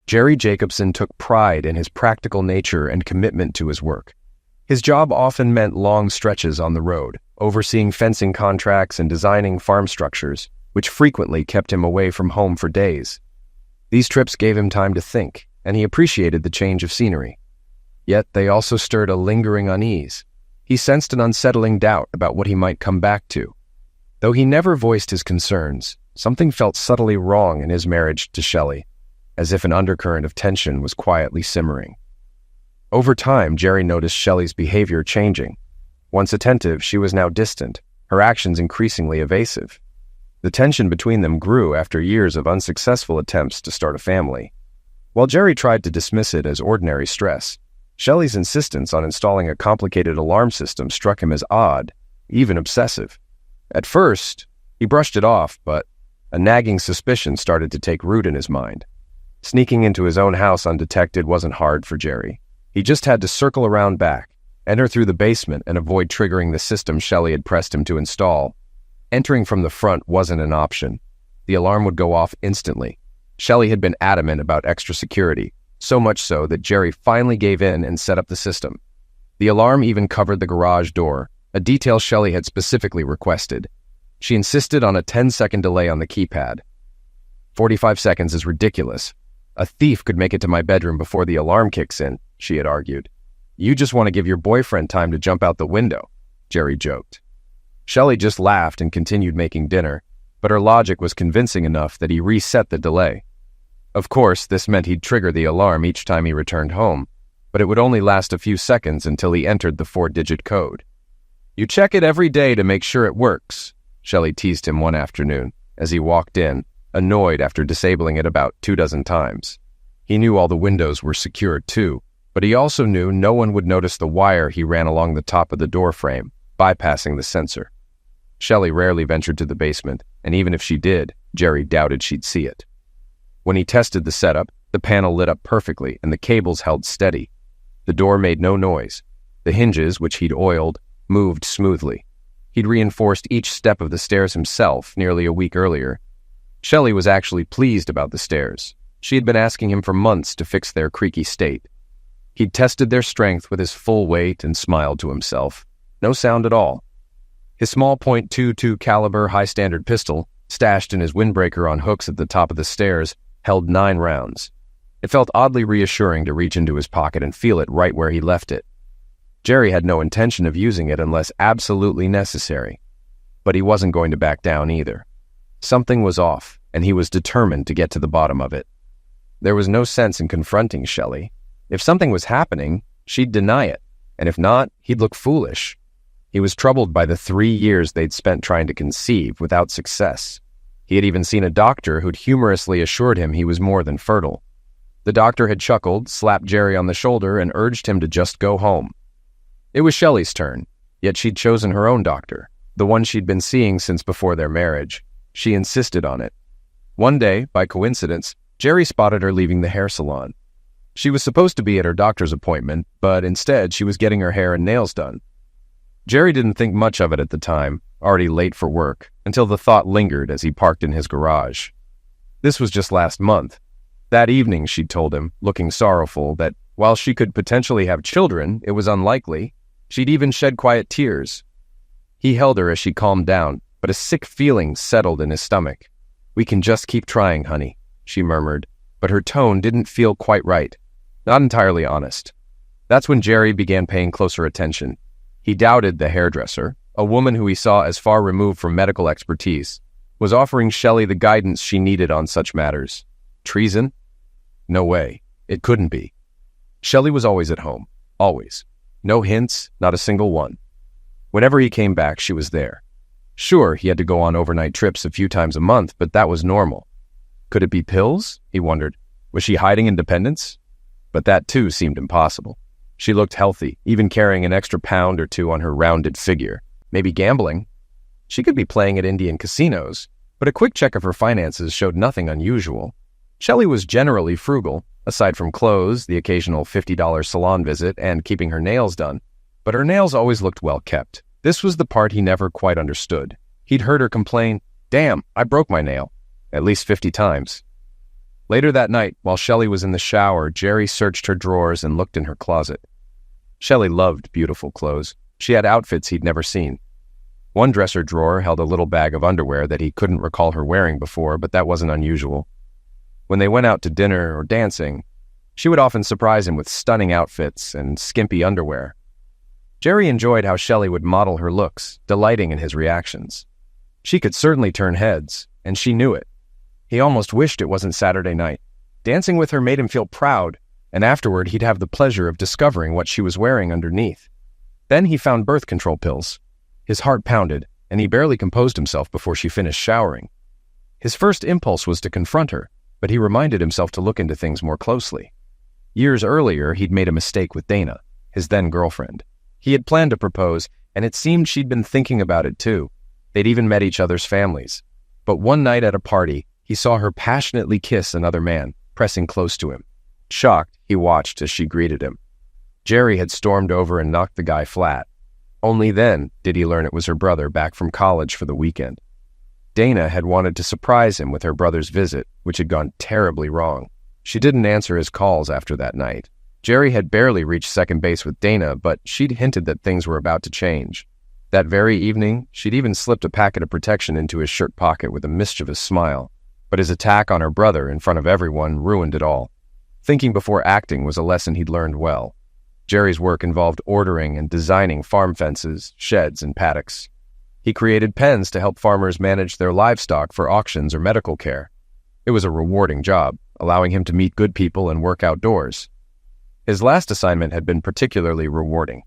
Jerry Jacobson took pride in his practical nature and commitment to his work. His job often meant long stretches on the road, overseeing fencing contracts and designing farm structures, which frequently kept him away from home for days. These trips gave him time to think, and he appreciated the change of scenery. Yet they also stirred a lingering unease. He sensed an unsettling doubt about what he might come back to. Though he never voiced his concerns, something felt subtly wrong in his marriage to Shelley, as if an undercurrent of tension was quietly simmering. Over time, Jerry noticed Shelley's behavior changing. Once attentive, she was now distant, her actions increasingly evasive. The tension between them grew after years of unsuccessful attempts to start a family. While Jerry tried to dismiss it as ordinary stress, Shelley's insistence on installing a complicated alarm system struck him as odd, even obsessive. At first, he brushed it off, but a nagging suspicion started to take root in his mind. Sneaking into his own house undetected wasn't hard for Jerry. He just had to circle around back, enter through the basement, and avoid triggering the system Shelley had pressed him to install. Entering from the front wasn't an option. The alarm would go off instantly. Shelley had been adamant about extra security, so much so that Jerry finally gave in and set up the system. The alarm even covered the garage door, a detail Shelley had specifically requested. She insisted on a 10-second delay on the keypad. 45 seconds is ridiculous. A thief could make it to my bedroom before the alarm kicks in, she had argued. You just want to give your boyfriend time to jump out the window, Jerry joked. Shelley just laughed and continued making dinner, but her logic was convincing enough that he reset the delay. Of course, this meant he'd trigger the alarm each time he returned home, but it would only last a few seconds until he entered the 4-digit code. You check it every day to make sure it works, Shelley teased him one afternoon as he walked in, annoyed after disabling it about 24 times. He knew all the windows were secure too, but he also knew no one would notice the wire he ran along the top of the door frame, bypassing the sensor. Shelley rarely ventured to the basement, and even if she did, Jerry doubted she'd see it. When he tested the setup, the panel lit up perfectly and the cables held steady. The door made no noise. The hinges, which he'd oiled, moved smoothly. He'd reinforced each step of the stairs himself nearly a week earlier. Shelley was actually pleased about the stairs. She had been asking him for months to fix their creaky state. He'd tested their strength with his full weight and smiled to himself. No sound at all. His small .22 caliber high-standard pistol, stashed in his windbreaker on hooks at the top of the stairs, held 9 rounds. It felt oddly reassuring to reach into his pocket and feel it right where he left it. Jerry had no intention of using it unless absolutely necessary. But he wasn't going to back down either. Something was off, and he was determined to get to the bottom of it. There was no sense in confronting Shelley. If something was happening, she'd deny it, and if not, he'd look foolish. He was troubled by the 3 years they'd spent trying to conceive without success. He had even seen a doctor who'd humorously assured him he was more than fertile. The doctor had chuckled, slapped Jerry on the shoulder, and urged him to just go home. It was Shelley's turn, yet she'd chosen her own doctor, the one she'd been seeing since before their marriage. She insisted on it. One day, by coincidence, Jerry spotted her leaving the hair salon. She was supposed to be at her doctor's appointment, but instead she was getting her hair and nails done. Jerry didn't think much of it at the time, already late for work, until the thought lingered as he parked in his garage. This was just last month. That evening, she'd told him, looking sorrowful, that while she could potentially have children, it was unlikely. She'd even shed quiet tears. He held her as she calmed down, but a sick feeling settled in his stomach. "We can just keep trying, honey," she murmured, but her tone didn't feel quite right. Not entirely honest. That's when Jerry began paying closer attention. He doubted the hairdresser, a woman who he saw as far removed from medical expertise, was offering Shelley the guidance she needed on such matters. Treason? No way. It couldn't be. Shelley was always at home. Always. No hints, not a single one. Whenever he came back, she was there. Sure, he had to go on overnight trips a few times a month, but that was normal. Could it be pills? He wondered. Was she hiding independence? But that too seemed impossible. She looked healthy, even carrying an extra pound or 2 on her rounded figure. Maybe gambling. She could be playing at Indian casinos, but a quick check of her finances showed nothing unusual. Shelley was generally frugal, aside from clothes, the occasional $50 salon visit, and keeping her nails done. But her nails always looked well kept. This was the part he never quite understood. He'd heard her complain, "Damn, I broke my nail," at least 50 times. Later that night, while Shelley was in the shower, Jerry searched her drawers and looked in her closet. Shelley loved beautiful clothes. She had outfits he'd never seen. One dresser drawer held a little bag of underwear that he couldn't recall her wearing before, but that wasn't unusual. When they went out to dinner or dancing, she would often surprise him with stunning outfits and skimpy underwear. Jerry enjoyed how Shelley would model her looks, delighting in his reactions. She could certainly turn heads, and she knew it. He almost wished it wasn't Saturday night. Dancing with her made him feel proud, and afterward he'd have the pleasure of discovering what she was wearing underneath. Then he found birth control pills. His heart pounded, and he barely composed himself before she finished showering. His first impulse was to confront her, but he reminded himself to look into things more closely. Years earlier, he'd made a mistake with Dana, his then-girlfriend. He had planned to propose, and it seemed she'd been thinking about it too. They'd even met each other's families. But one night at a party, he saw her passionately kiss another man, pressing close to him. Shocked, he watched as she greeted him. Jerry had stormed over and knocked the guy flat. Only then did he learn it was her brother back from college for the weekend. Dana had wanted to surprise him with her brother's visit, which had gone terribly wrong. She didn't answer his calls after that night. Jerry had barely reached second base with Dana, but she'd hinted that things were about to change. That very evening, she'd even slipped a packet of protection into his shirt pocket with a mischievous smile. But his attack on her brother in front of everyone ruined it all. Thinking before acting was a lesson he'd learned well. Jerry's work involved ordering and designing farm fences, sheds, and paddocks. He created pens to help farmers manage their livestock for auctions or medical care. It was a rewarding job, allowing him to meet good people and work outdoors. His last assignment had been particularly rewarding.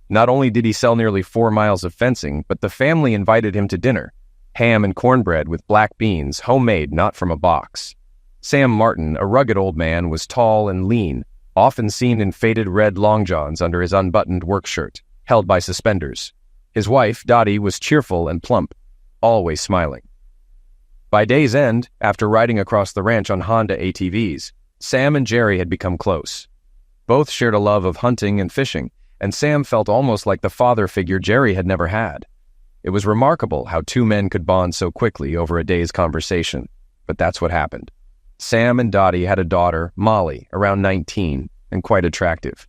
Not only did he sell nearly 4 miles of fencing, but the family invited him to dinner. Ham and cornbread with black beans, homemade, not from a box. Sam Martin, a rugged old man, was tall and lean, often seen in faded red long johns under his unbuttoned work shirt, held by suspenders. His wife, Dottie, was cheerful and plump, always smiling. By day's end, after riding across the ranch on Honda ATVs, Sam and Jerry had become close. Both shared a love of hunting and fishing, and Sam felt almost like the father figure Jerry had never had. It was remarkable how two men could bond so quickly over a day's conversation, but that's what happened. Sam and Dottie had a daughter, Molly, around 19, and quite attractive.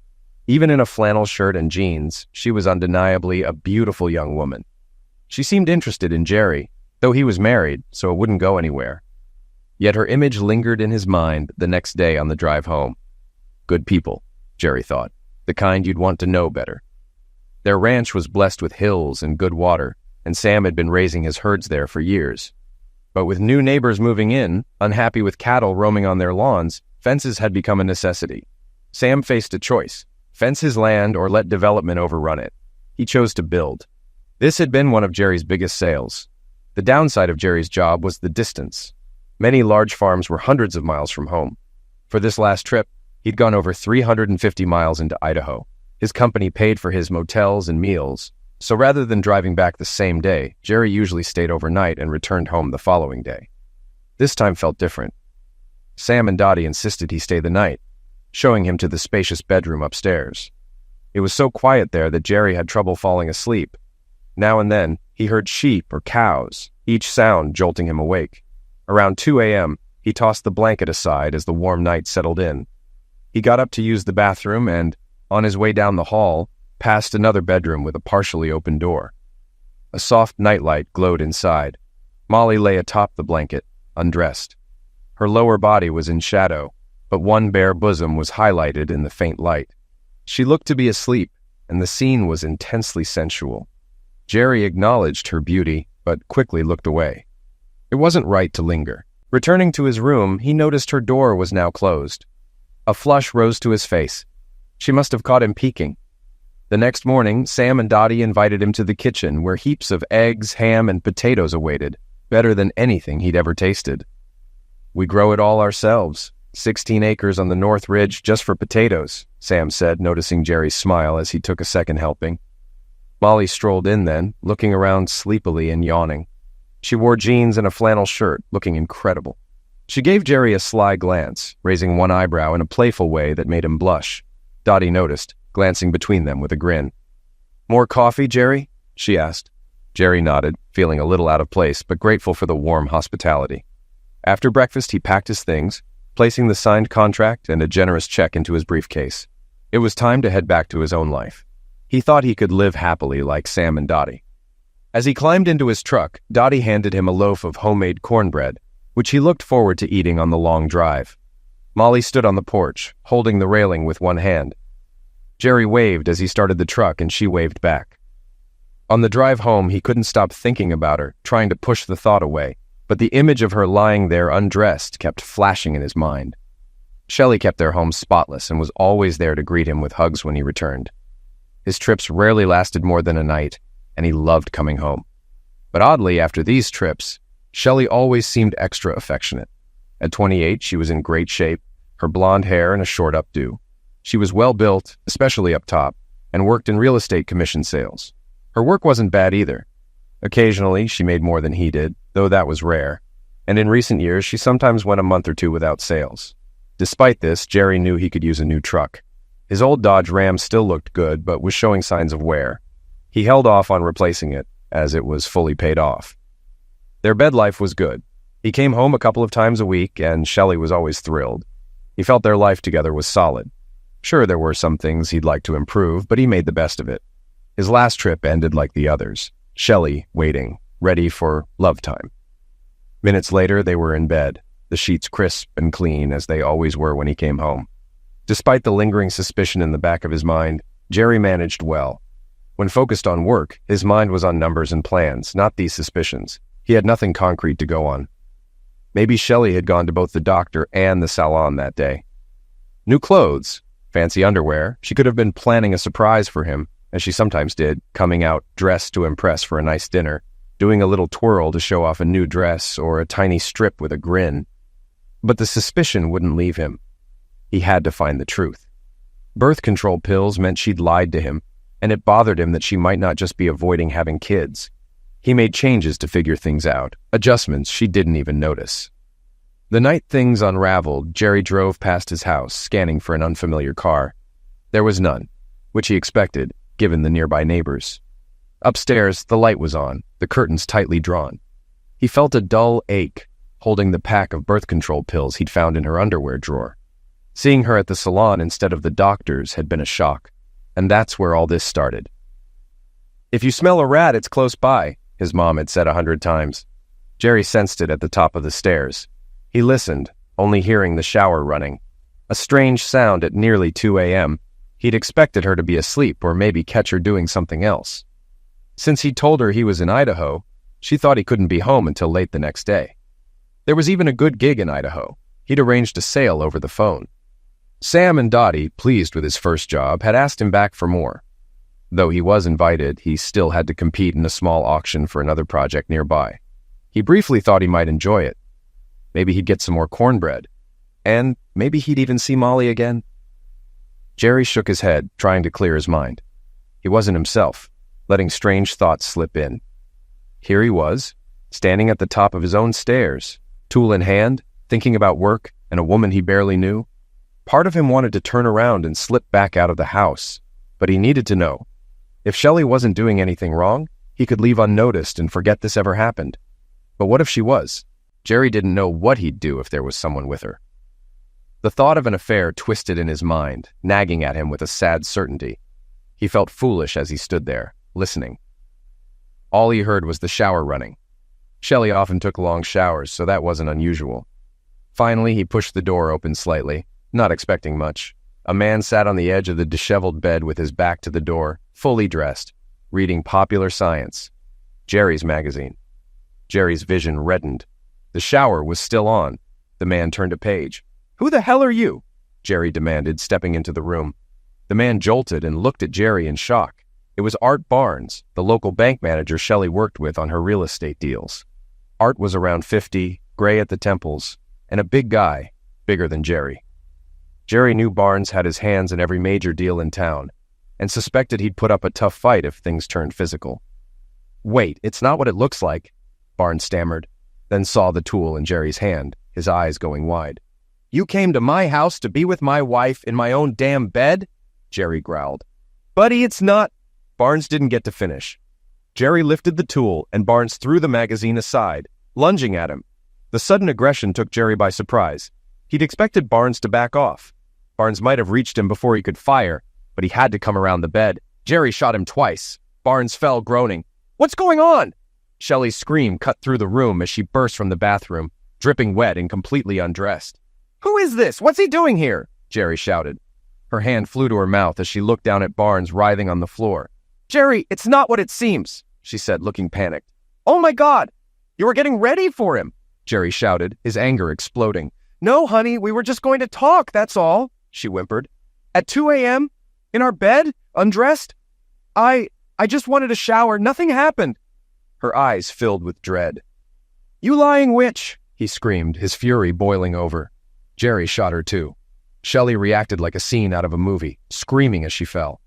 Even in a flannel shirt and jeans, she was undeniably a beautiful young woman. She seemed interested in Jerry, though he was married, so it wouldn't go anywhere. Yet her image lingered in his mind the next day on the drive home. Good people, Jerry thought, the kind you'd want to know better. Their ranch was blessed with hills and good water, and Sam had been raising his herds there for years. But with new neighbors moving in, unhappy with cattle roaming on their lawns, fences had become a necessity. Sam faced a choice: fence his land or let development overrun it. He chose to build. This had been one of Jerry's biggest sales. The downside of Jerry's job was the distance. Many large farms were hundreds of miles from home. For this last trip, he'd gone over 350 miles into Idaho. His company paid for his motels and meals, so rather than driving back the same day, Jerry usually stayed overnight and returned home the following day. This time felt different. Sam and Dottie insisted he stay the night, showing him to the spacious bedroom upstairs. It was so quiet there that Jerry had trouble falling asleep. Now and then, he heard sheep or cows, each sound jolting him awake. Around 2 a.m., he tossed the blanket aside as the warm night settled in. He got up to use the bathroom and, on his way down the hall, passed another bedroom with a partially open door. A soft nightlight glowed inside. Molly lay atop the blanket, undressed. Her lower body was in shadow, but one bare bosom was highlighted in the faint light. She looked to be asleep, and the scene was intensely sensual. Jerry acknowledged her beauty, but quickly looked away. It wasn't right to linger. Returning to his room, he noticed her door was now closed. A flush rose to his face. She must have caught him peeking. The next morning, Sam and Dottie invited him to the kitchen, where heaps of eggs, ham, and potatoes awaited, better than anything he'd ever tasted. "We grow it all ourselves, 16 acres on the North Ridge just for potatoes," Sam said, noticing Jerry's smile as he took a second helping. Molly strolled in then, looking around sleepily and yawning. She wore jeans and a flannel shirt, looking incredible. She gave Jerry a sly glance, raising one eyebrow in a playful way that made him blush. Dottie noticed, glancing between them with a grin. "More coffee, Jerry?" she asked. Jerry nodded, feeling a little out of place, but grateful for the warm hospitality. After breakfast, he packed his things, placing the signed contract and a generous check into his briefcase. It was time to head back to his own life. He thought he could live happily like Sam and Dottie. As he climbed into his truck, Dottie handed him a loaf of homemade cornbread, which he looked forward to eating on the long drive. Molly stood on the porch, holding the railing with one hand. Jerry waved as he started the truck, and she waved back. On the drive home, he couldn't stop thinking about her, trying to push the thought away, but the image of her lying there undressed kept flashing in his mind. Shelley kept their home spotless and was always there to greet him with hugs when he returned. His trips rarely lasted more than a night, and he loved coming home. But oddly, after these trips, Shelley always seemed extra affectionate. At 28, she was in great shape, her blonde hair and a short updo. She was well-built, especially up top, and worked in real estate commission sales. Her work wasn't bad either. Occasionally, she made more than he did, though that was rare, and in recent years, she sometimes went a month or two without sales. Despite this, Jerry knew he could use a new truck. His old Dodge Ram still looked good, but was showing signs of wear. He held off on replacing it, as it was fully paid off. Their bed life was good. He came home a couple of times a week, and Shelley was always thrilled. He felt their life together was solid. Sure, there were some things he'd like to improve, but he made the best of it. His last trip ended like the others, Shelley waiting, ready for love time. Minutes later, they were in bed, the sheets crisp and clean as they always were when he came home. Despite the lingering suspicion in the back of his mind, Jerry managed well. When focused on work, his mind was on numbers and plans, not these suspicions. He had nothing concrete to go on. Maybe Shelley had gone to both the doctor and the salon that day. New clothes, fancy underwear, she could have been planning a surprise for him, as she sometimes did, coming out dressed to impress for a nice dinner, doing a little twirl to show off a new dress or a tiny strip with a grin. But the suspicion wouldn't leave him. He had to find the truth. Birth control pills meant she'd lied to him, and it bothered him that she might not just be avoiding having kids. He made changes to figure things out, adjustments she didn't even notice. The night things unraveled, Jerry drove past his house, scanning for an unfamiliar car. There was none, which he expected, given the nearby neighbors. Upstairs, the light was on, the curtains tightly drawn. He felt a dull ache, holding the pack of birth control pills he'd found in her underwear drawer. Seeing her at the salon instead of the doctor's had been a shock, and that's where all this started. "If you smell a rat, it's close by," his mom had said 100 times. Jerry sensed it at the top of the stairs. He listened, only hearing the shower running. A strange sound at nearly 2 a.m. He'd expected her to be asleep or maybe catch her doing something else. Since he'd told her he was in Idaho, she thought he couldn't be home until late the next day. There was even a good gig in Idaho. He'd arranged a sale over the phone. Sam and Dottie, pleased with his first job, had asked him back for more. Though he was invited, he still had to compete in a small auction for another project nearby. He briefly thought he might enjoy it. Maybe he'd get some more cornbread. And maybe he'd even see Molly again. Jerry shook his head, trying to clear his mind. He wasn't himself, letting strange thoughts slip in. Here he was, standing at the top of his own stairs, tool in hand, thinking about work and a woman he barely knew. Part of him wanted to turn around and slip back out of the house, but he needed to know. If Shelley wasn't doing anything wrong, he could leave unnoticed and forget this ever happened. But what if she was? Jerry didn't know what he'd do if there was someone with her. The thought of an affair twisted in his mind, nagging at him with a sad certainty. He felt foolish as he stood there, listening. All he heard was the shower running. Shelley often took long showers, so that wasn't unusual. Finally, he pushed the door open slightly, not expecting much. A man sat on the edge of the disheveled bed with his back to the door, fully dressed, reading Popular Science, Jerry's magazine. Jerry's vision reddened. The shower was still on. The man turned a page. "Who the hell are you?" Jerry demanded, stepping into the room. The man jolted and looked at Jerry in shock. It was Art Barnes, the local bank manager Shelley worked with on her real estate deals. Art was around 50, gray at the temples, and a big guy, bigger than Jerry. Jerry knew Barnes had his hands in every major deal in town, and suspected he'd put up a tough fight if things turned physical. "Wait, it's not what it looks like," Barnes stammered, then saw the tool in Jerry's hand, his eyes going wide. "You came to my house to be with my wife in my own damn bed?" Jerry growled. "Buddy, it's not—" Barnes didn't get to finish. Jerry lifted the tool, and Barnes threw the magazine aside, lunging at him. The sudden aggression took Jerry by surprise. He'd expected Barnes to back off. Barnes might have reached him before he could fire, but he had to come around the bed. Jerry shot him twice. Barnes fell, groaning. "What's going on?" Shelley's scream cut through the room as she burst from the bathroom, dripping wet and completely undressed. "Who is this? What's he doing here?" Jerry shouted. Her hand flew to her mouth as she looked down at Barnes writhing on the floor. "Jerry, it's not what it seems," she said, looking panicked. "Oh my God! You were getting ready for him!" Jerry shouted, his anger exploding. "No, honey, we were just going to talk, that's all," she whimpered. "At 2 a.m.? In our bed? Undressed? I just wanted a shower. Nothing happened." Her eyes filled with dread. "You lying witch!" he screamed, his fury boiling over. Jerry shot her too. Shelley reacted like a scene out of a movie, screaming as she fell.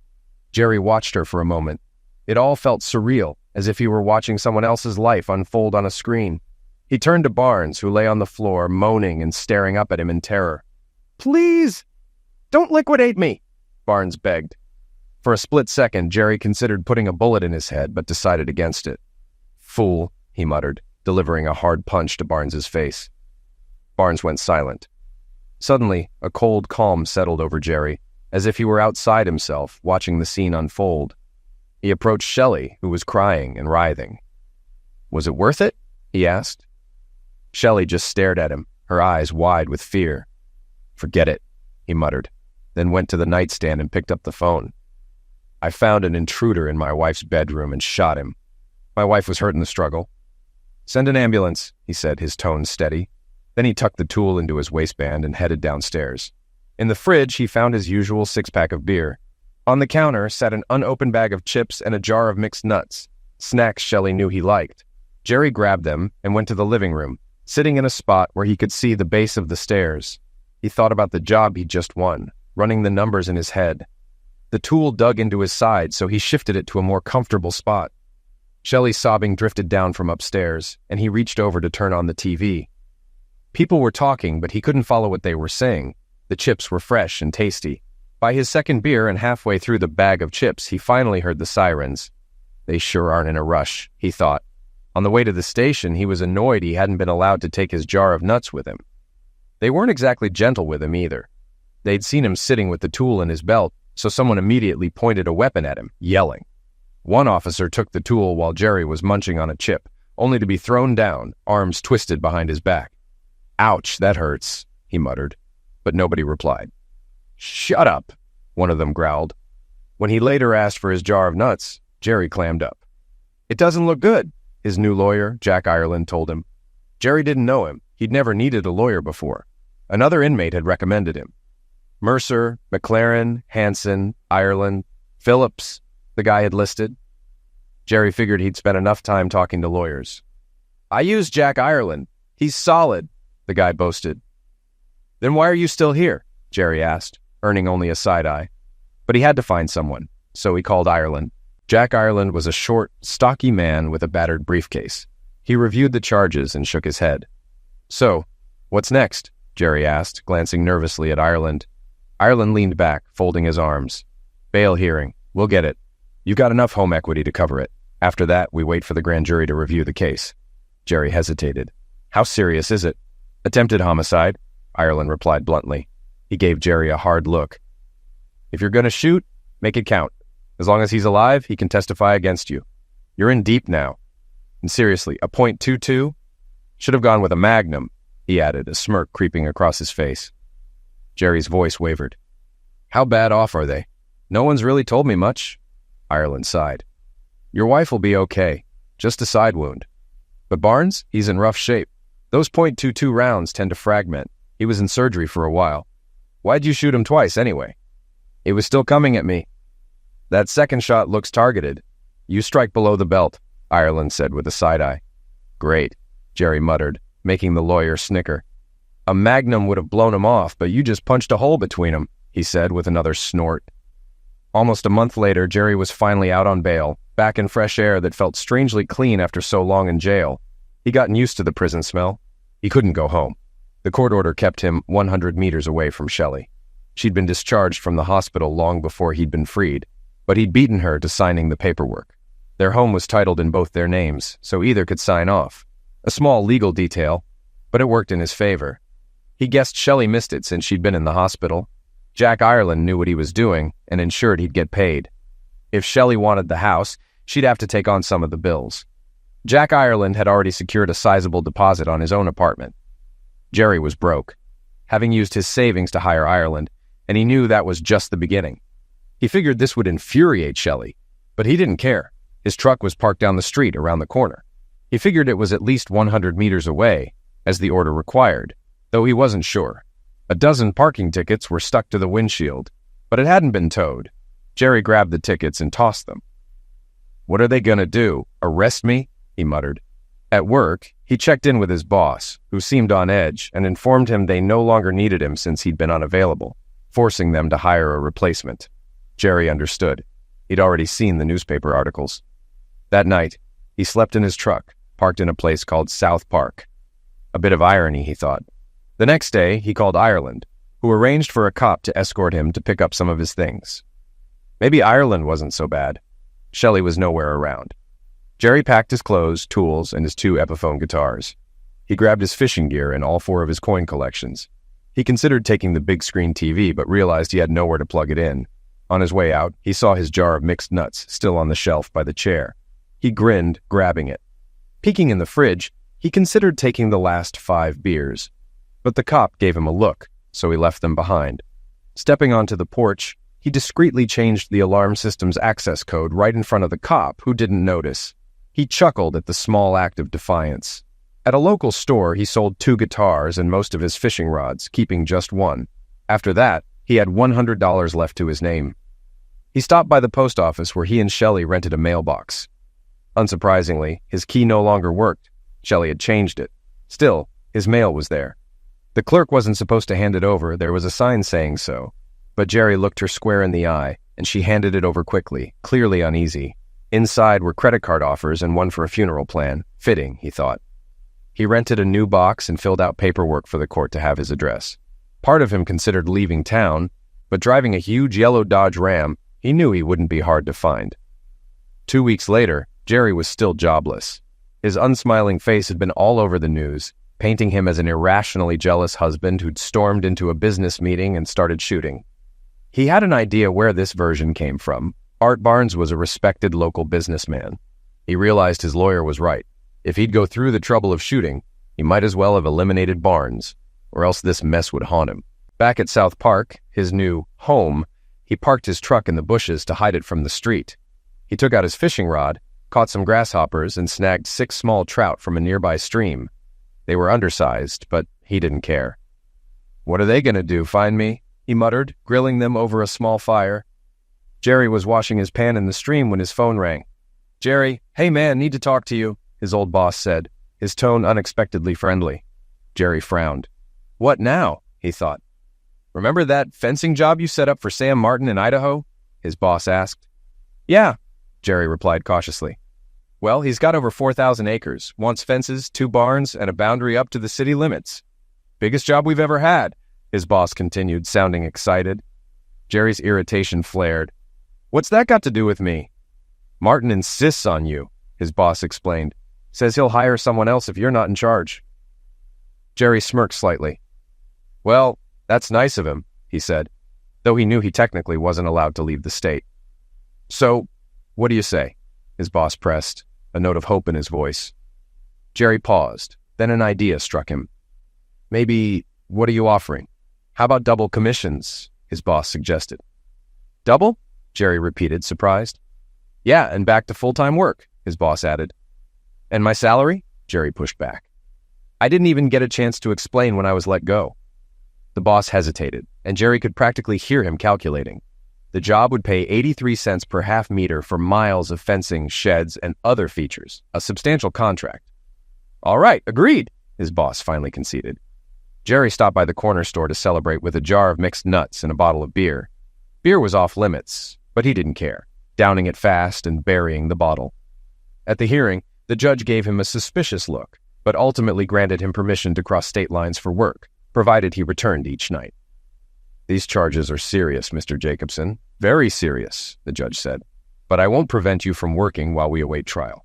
Jerry watched her for a moment. It all felt surreal, as if he were watching someone else's life unfold on a screen. He turned to Barnes, who lay on the floor, moaning and staring up at him in terror. "Please, don't liquidate me," Barnes begged. For a split second, Jerry considered putting a bullet in his head, but decided against it. "Fool," he muttered, delivering a hard punch to Barnes's face. Barnes went silent. Suddenly, a cold calm settled over Jerry, as if he were outside himself, watching the scene unfold. He approached Shelley, who was crying and writhing. "Was it worth it?" he asked. Shelley just stared at him, her eyes wide with fear. "Forget it," he muttered, then went to the nightstand and picked up the phone. "I found an intruder in my wife's bedroom and shot him. My wife was hurt in the struggle." "Send an ambulance," he said, his tone steady. Then he tucked the tool into his waistband and headed downstairs. In the fridge, he found his usual six-pack of beer. On the counter sat an unopened bag of chips and a jar of mixed nuts, snacks Shelley knew he liked. Jerry grabbed them and went to the living room, sitting in a spot where he could see the base of the stairs. He thought about the job he'd just won, running the numbers in his head. The tool dug into his side, so he shifted it to a more comfortable spot. Shelley's sobbing drifted down from upstairs, and he reached over to turn on the TV. People were talking, but he couldn't follow what they were saying. The chips were fresh and tasty. By his second beer and halfway through the bag of chips, he finally heard the sirens. They sure aren't in a rush, he thought. On the way to the station, he was annoyed he hadn't been allowed to take his jar of nuts with him. They weren't exactly gentle with him either. They'd seen him sitting with the tool in his belt, so someone immediately pointed a weapon at him, yelling. One officer took the tool while Jerry was munching on a chip, only to be thrown down, arms twisted behind his back. "Ouch, that hurts," he muttered, but nobody replied. "Shut up," one of them growled. When he later asked for his jar of nuts, Jerry clammed up. "It doesn't look good," his new lawyer, Jack Ireland, told him. Jerry didn't know him. He'd never needed a lawyer before. Another inmate had recommended him. Mercer, McLaren, Hansen, Ireland, Phillips, the guy had listed. Jerry figured he'd spent enough time talking to lawyers. "I used Jack Ireland. He's solid," the guy boasted. "Then why are you still here?" Jerry asked, earning only a side-eye. But he had to find someone, so he called Ireland. Jack Ireland was a short, stocky man with a battered briefcase. He reviewed the charges and shook his head. "So, what's next?" Jerry asked, glancing nervously at Ireland. Ireland leaned back, folding his arms. "Bail hearing. We'll get it. You've got enough home equity to cover it. After that, we wait for the grand jury to review the case." Jerry hesitated. "How serious is it?" "Attempted homicide," Ireland replied bluntly. He gave Jerry a hard look. "If you're going to shoot, make it count. As long as he's alive, he can testify against you. You're in deep now. And seriously, a .22? Should have gone with a Magnum," he added, a smirk creeping across his face. Jerry's voice wavered. "How bad off are they?" "No one's really told me much." Ireland sighed. "Your wife will be okay. Just a side wound. But Barnes, he's in rough shape. Those .22 rounds tend to fragment. He was in surgery for a while. Why'd you shoot him twice, anyway?" "He was still coming at me." "That second shot looks targeted. You strike below the belt," Ireland said with a side-eye. "Great," Jerry muttered, making the lawyer snicker. "A Magnum would have blown him off, but you just punched a hole between them," he said with another snort. Almost a month later, Jerry was finally out on bail, back in fresh air that felt strangely clean after so long in jail. He'd gotten used to the prison smell. He couldn't go home. The court order kept him 100 meters away from Shelley. She'd been discharged from the hospital long before he'd been freed, but he'd beaten her to signing the paperwork. Their home was titled in both their names, so either could sign off. A small legal detail, but it worked in his favor. He He guessed Shelley missed it since she'd been in the hospital. Jack Ireland knew what he was doing and ensured he'd get paid. If Shelley wanted the house, she'd have to take on some of the bills. Jack Ireland had already secured a sizable deposit on his own apartment. Jerry was broke, having used his savings to hire Ireland, and he knew that was just the beginning. He figured this would infuriate Shelley, but he didn't care. His truck was parked down the street around the corner. He figured it was at least 100 meters away, as the order required, though he wasn't sure. A dozen parking tickets were stuck to the windshield, but it hadn't been towed. Jerry grabbed the tickets and tossed them. "What are they gonna do? Arrest me?" he muttered. At work, he checked in with his boss, who seemed on edge, and informed him they no longer needed him since he'd been unavailable, forcing them to hire a replacement. Jerry understood. He'd already seen the newspaper articles. That night, he slept in his truck, parked in a place called South Park. A bit of irony, he thought. The next day, he called Ireland, who arranged for a cop to escort him to pick up some of his things. Maybe Ireland wasn't so bad. Shelley was nowhere around. Jerry packed his clothes, tools, and his 2 Epiphone guitars. He grabbed his fishing gear and all 4 of his coin collections. He considered taking the big screen TV, but realized he had nowhere to plug it in. On his way out, he saw his jar of mixed nuts still on the shelf by the chair. He grinned, grabbing it. Peeking in the fridge, he considered taking the last 5 beers. But the cop gave him a look, so he left them behind. Stepping onto the porch, he discreetly changed the alarm system's access code right in front of the cop, who didn't notice. He chuckled at the small act of defiance. At a local store, he sold 2 guitars and most of his fishing rods, keeping just 1. After that, he had $100 left to his name. He stopped by the post office where he and Shelley rented a mailbox. Unsurprisingly, his key no longer worked. Shelley had changed it. Still, his mail was there. The clerk wasn't supposed to hand it over, there was a sign saying so. But Jerry looked her square in the eye, and she handed it over quickly, clearly uneasy. Inside were credit card offers and one for a funeral plan. Fitting, he thought. He rented a new box and filled out paperwork for the court to have his address. Part of him considered leaving town, but driving a huge yellow Dodge Ram, he knew he wouldn't be hard to find. 2 weeks later, Jerry was still jobless. His unsmiling face had been all over the news, painting him as an irrationally jealous husband who'd stormed into a business meeting and started shooting. He had an idea where this version came from. Art Barnes was a respected local businessman. He realized his lawyer was right. If he'd go through the trouble of shooting, he might as well have eliminated Barnes, or else this mess would haunt him. Back at South Park, his new home, he parked his truck in the bushes to hide it from the street. He took out his fishing rod, caught some grasshoppers, and snagged 6 small trout from a nearby stream. They were undersized, but he didn't care. "What are they going to do, find me?" he muttered, grilling them over a small fire. Jerry was washing his pan in the stream when his phone rang. "Jerry, hey man, need to talk to you," his old boss said, his tone unexpectedly friendly. Jerry frowned. "What now?" he thought. "Remember that fencing job you set up for Sam Martin in Idaho?" his boss asked. "Yeah," Jerry replied cautiously. "Well, he's got over 4,000 acres, wants fences, 2 barns, and a boundary up to the city limits. Biggest job we've ever had," his boss continued, sounding excited. Jerry's irritation flared. "What's that got to do with me?" "Martin insists on you," his boss explained. "Says he'll hire someone else if you're not in charge." Jerry smirked slightly. "Well, that's nice of him," he said, though he knew he technically wasn't allowed to leave the state. "So, what do you say?" his boss pressed, a note of hope in his voice. Jerry paused, then an idea struck him. "Maybe, what are you offering? How about double commissions?" his boss suggested. "Double?" Jerry repeated, surprised. "Yeah, and back to full-time work," his boss added. "And my salary?" Jerry pushed back. "I didn't even get a chance to explain when I was let go." The boss hesitated, and Jerry could practically hear him calculating. The job would pay 83 cents per half meter for miles of fencing, sheds, and other features, a substantial contract. "All right, agreed," his boss finally conceded. Jerry stopped by the corner store to celebrate with a jar of mixed nuts and a bottle of beer. Beer was off limits, but he didn't care, downing it fast and burying the bottle. At the hearing, the judge gave him a suspicious look, but ultimately granted him permission to cross state lines for work, provided he returned each night. "These charges are serious, Mr. Jacobson. Very serious," the judge said. "But I won't prevent you from working while we await trial.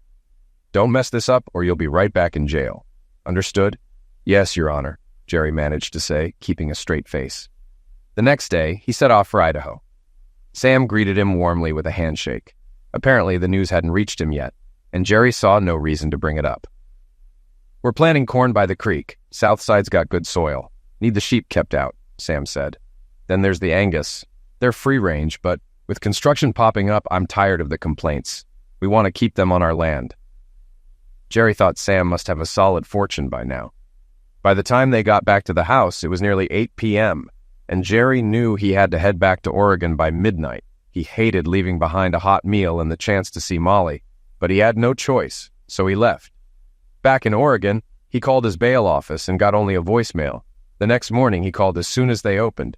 Don't mess this up or you'll be right back in jail. Understood?" "Yes, Your Honor," Jerry managed to say, keeping a straight face. The next day, he set off for Idaho. Sam greeted him warmly with a handshake. Apparently, the news hadn't reached him yet, and Jerry saw no reason to bring it up. "We're planting corn by the creek. South side's got good soil. Need the sheep kept out," Sam said. "Then there's the Angus. They're free range, but with construction popping up, I'm tired of the complaints. We want to keep them on our land." Jerry thought Sam must have a solid fortune by now. By the time they got back to the house, it was nearly 8 p.m., and Jerry knew he had to head back to Oregon by midnight. He hated leaving behind a hot meal and the chance to see Molly, but he had no choice, so he left. Back in Oregon, he called his bail office and got only a voicemail. The next morning, he called as soon as they opened.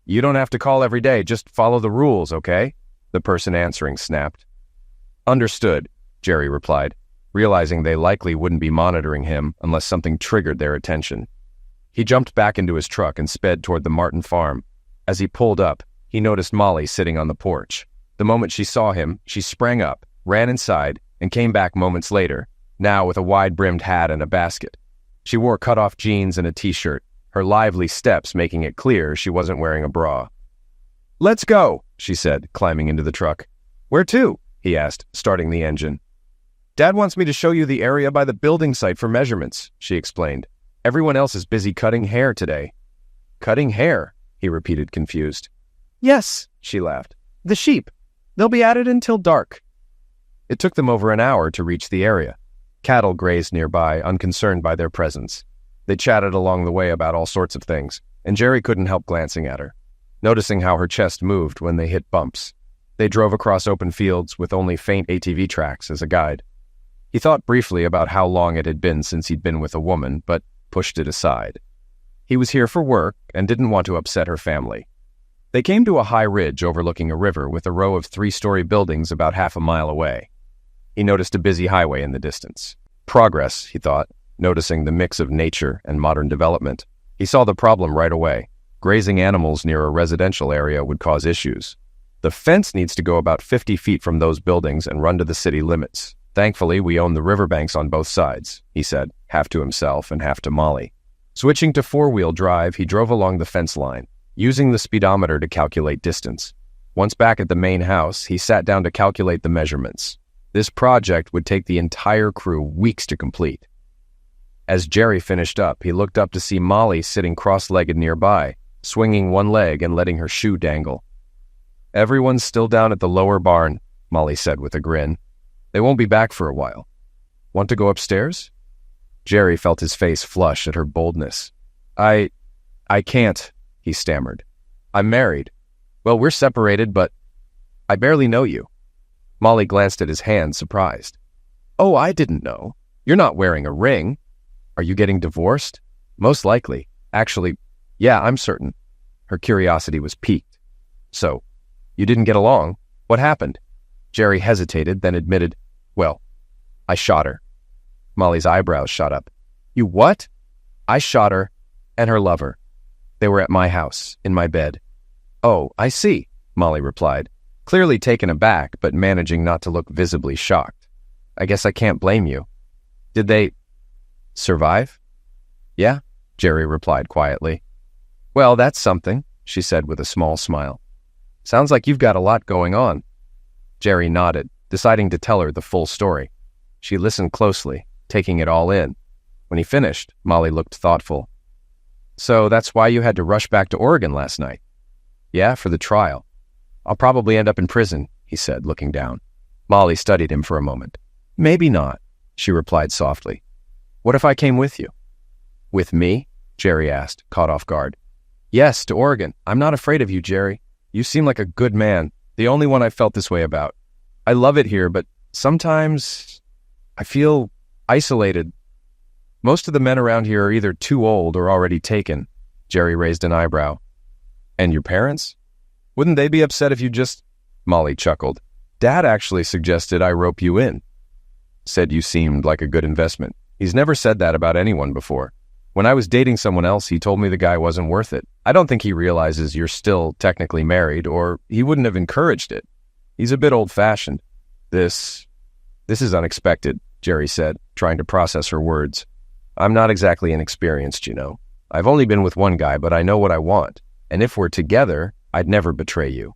"You don't have to call every day, just follow the rules, okay?" the person answering snapped. "Understood," Jerry replied, realizing they likely wouldn't be monitoring him unless something triggered their attention. He jumped back into his truck and sped toward the Martin farm. As he pulled up, he noticed Molly sitting on the porch. The moment she saw him, she sprang up, ran inside, and came back moments later, now with a wide-brimmed hat and a basket. She wore cut-off jeans and a t-shirt, her lively steps making it clear she wasn't wearing a bra. "Let's go," she said, climbing into the truck. "Where to?" he asked, starting the engine. "Dad wants me to show you the area by the building site for measurements," she explained. "Everyone else is busy cutting hair today." "Cutting hair?" he repeated, confused. "Yes," she laughed. "The sheep. They'll be at it until dark." It took them over an hour to reach the area. Cattle grazed nearby, unconcerned by their presence. They chatted along the way about all sorts of things, and Jerry couldn't help glancing at her, noticing how her chest moved when they hit bumps. They drove across open fields with only faint ATV tracks as a guide. He thought briefly about how long it had been since he'd been with a woman, but pushed it aside. He was here for work and didn't want to upset her family. They came to a high ridge overlooking a river with a row of 3-story buildings about half a mile away. He noticed a busy highway in the distance. Progress, he thought, noticing the mix of nature and modern development. He saw the problem right away. Grazing animals near a residential area would cause issues. "The fence needs to go about 50 feet from those buildings and run to the city limits. Thankfully, we own the riverbanks on both sides," he said, half to himself and half to Molly. Switching to 4-wheel drive, he drove along the fence line, using the speedometer to calculate distance. Once back at the main house, he sat down to calculate the measurements. This project would take the entire crew weeks to complete. As Jerry finished up, he looked up to see Molly sitting cross-legged nearby, swinging one leg and letting her shoe dangle. "Everyone's still down at the lower barn," Molly said with a grin. "They won't be back for a while. Want to go upstairs?" Jerry felt his face flush at her boldness. I can't," he stammered. "I'm married. Well, we're separated, but I barely know you." Molly glanced at his hand, surprised. "Oh, I didn't know. You're not wearing a ring. Are you getting divorced?" "Most likely. Actually, yeah, I'm certain." Her curiosity was piqued. "So, you didn't get along? What happened?" Jerry hesitated, then admitted, "Well, I shot her." Molly's eyebrows shot up. "You what?" "I shot her and her lover. They were at my house, in my bed." "Oh, I see," Molly replied, clearly taken aback but managing not to look visibly shocked. "I guess I can't blame you. Did they survive?" "Yeah," Jerry replied quietly. "Well, that's something," she said with a small smile. "Sounds like you've got a lot going on." Jerry nodded, deciding to tell her the full story. She listened closely, taking it all in. When he finished, Molly looked thoughtful. "So that's why you had to rush back to Oregon last night?" "Yeah, for the trial. I'll probably end up in prison," he said, looking down. Molly studied him for a moment. "Maybe not," she replied softly. "What if I came with you?" "With me?" Jerry asked, caught off guard. "Yes, to Oregon. I'm not afraid of you, Jerry. You seem like a good man, the only one I've felt this way about. I love it here, but sometimes I feel isolated. Most of the men around here are either too old or already taken." Jerry raised an eyebrow. "And your parents? Wouldn't they be upset if you just—" Molly chuckled. "Dad actually suggested I rope you in. Said you seemed like a good investment. He's never said that about anyone before. When I was dating someone else, he told me the guy wasn't worth it. I don't think he realizes you're still technically married, or he wouldn't have encouraged it. He's a bit old-fashioned." This is unexpected," Jerry said, trying to process her words. "I'm not exactly inexperienced, you know." I've only been with one guy, but I know what I want. And if we're together, I'd never betray you.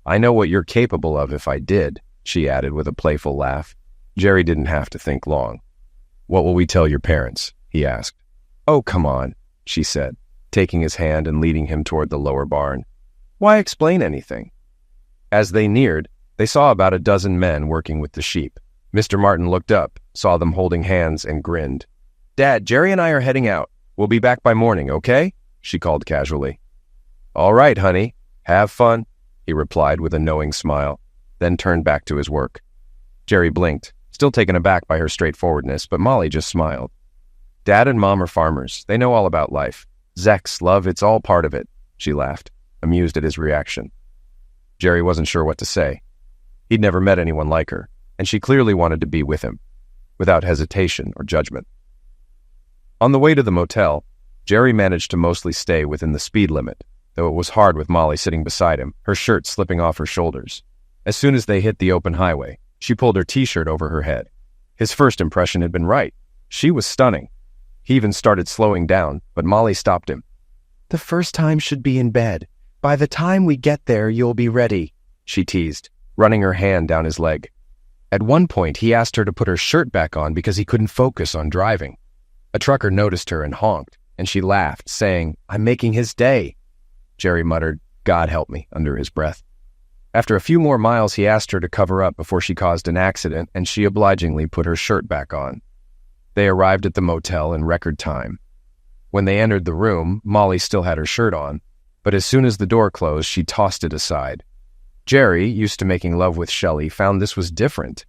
I know what you're capable of if I did, she added with a playful laugh. Jerry didn't have to think long. What will we tell your parents? He asked. Oh, come on, she said, taking his hand and leading him toward the lower barn. Why explain anything? As they neared, they saw about a dozen men working with the sheep. Mr. Martin looked up, saw them holding hands, and grinned. Dad, Jerry and I are heading out. We'll be back by morning, okay? She called casually. All right, honey. Have fun, he replied with a knowing smile, then turned back to his work. Jerry blinked, still taken aback by her straightforwardness, but Molly just smiled. Dad and Mom are farmers. They know all about life. Zex, love, it's all part of it, she laughed, amused at his reaction. Jerry wasn't sure what to say. He'd never met anyone like her, and she clearly wanted to be with him, without hesitation or judgment. On the way to the motel, Jerry managed to mostly stay within the speed limit, though it was hard with Molly sitting beside him, her shirt slipping off her shoulders. As soon as they hit the open highway, she pulled her t-shirt over her head. His first impression had been right. She was stunning. He even started slowing down, but Molly stopped him. The first time should be in bed. By the time we get there, you'll be ready, she teased, running her hand down his leg. At one point, he asked her to put her shirt back on because he couldn't focus on driving. A trucker noticed her and honked, and she laughed, saying, I'm making his day. Jerry muttered, God help me, under his breath. After a few more miles, he asked her to cover up before she caused an accident, and she obligingly put her shirt back on. They arrived at the motel in record time. When they entered the room, Molly still had her shirt on, but as soon as the door closed, she tossed it aside. Jerry, used to making love with Shelley, found this was different.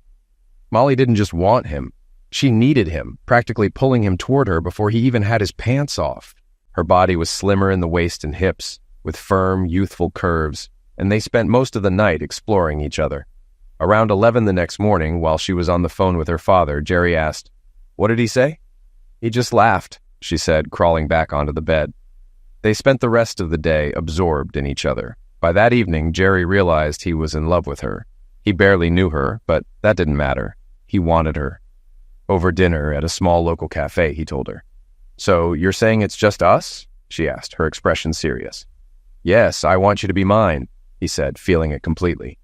Molly didn't just want him. She needed him, practically pulling him toward her before he even had his pants off. Her body was slimmer in the waist and hips, with firm, youthful curves, and they spent most of the night exploring each other. Around 11 the next morning, while she was on the phone with her father, Jerry asked, What did he say? He just laughed, she said, crawling back onto the bed. They spent the rest of the day absorbed in each other. By that evening, Jerry realized he was in love with her. He barely knew her, but that didn't matter. He wanted her. Over dinner at a small local cafe, he told her. So, you're saying it's just us? She asked, her expression serious. Yes, I want you to be mine, he said, feeling it completely.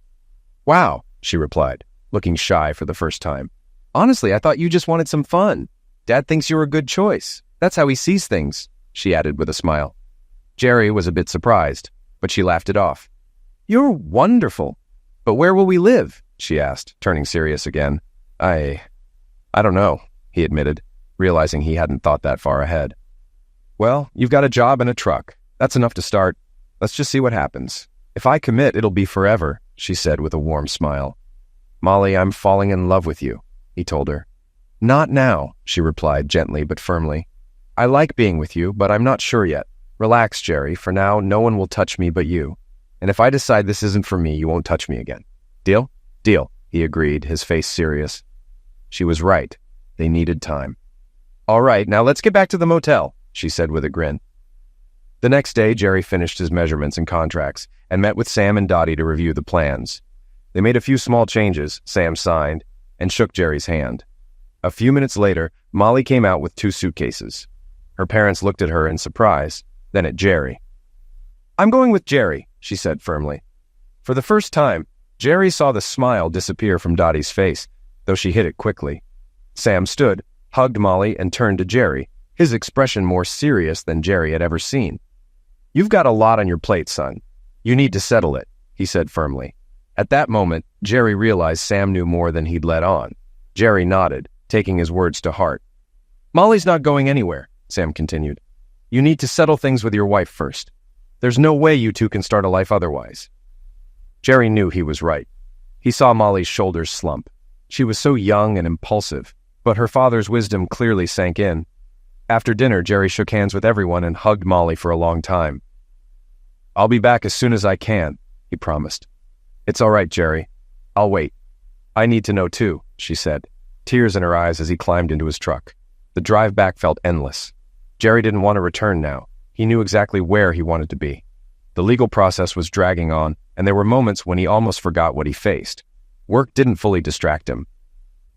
Wow, she replied, looking shy for the first time. Honestly, I thought you just wanted some fun. Dad thinks you're a good choice. That's how he sees things, she added with a smile. Jerry was a bit surprised, but she laughed it off. You're wonderful. But where will we live? She asked, turning serious again. I don't know, he admitted, realizing he hadn't thought that far ahead. Well, you've got a job and a truck. That's enough to start. Let's just see what happens. If I commit, it'll be forever, she said with a warm smile. Molly, I'm falling in love with you, he told her. Not now, she replied gently but firmly. I like being with you, but I'm not sure yet. Relax, Jerry. For now, no one will touch me but you. And if I decide this isn't for me, you won't touch me again. Deal? Deal, he agreed, his face serious. She was right. They needed time. All right, now let's get back to the motel, she said with a grin. The next day, Jerry finished his measurements and contracts and met with Sam and Dottie to review the plans. They made a few small changes, Sam signed, and shook Jerry's hand. A few minutes later, Molly came out with 2 suitcases. Her parents looked at her in surprise, then at Jerry. I'm going with Jerry, she said firmly. For the first time, Jerry saw the smile disappear from Dottie's face, though she hid it quickly. Sam stood, hugged Molly, and turned to Jerry, his expression more serious than Jerry had ever seen. You've got a lot on your plate, son. You need to settle it, he said firmly. At that moment, Jerry realized Sam knew more than he'd let on. Jerry nodded, taking his words to heart. Molly's not going anywhere, Sam continued. You need to settle things with your wife first. There's no way you two can start a life otherwise. Jerry knew he was right. He saw Molly's shoulders slump. She was so young and impulsive, but her father's wisdom clearly sank in. After dinner, Jerry shook hands with everyone and hugged Molly for a long time. I'll be back as soon as I can, he promised. It's all right, Jerry. I'll wait. I need to know too, she said, tears in her eyes as he climbed into his truck. The drive back felt endless. Jerry didn't want to return now. He knew exactly where he wanted to be. The legal process was dragging on, and there were moments when he almost forgot what he faced. Work didn't fully distract him.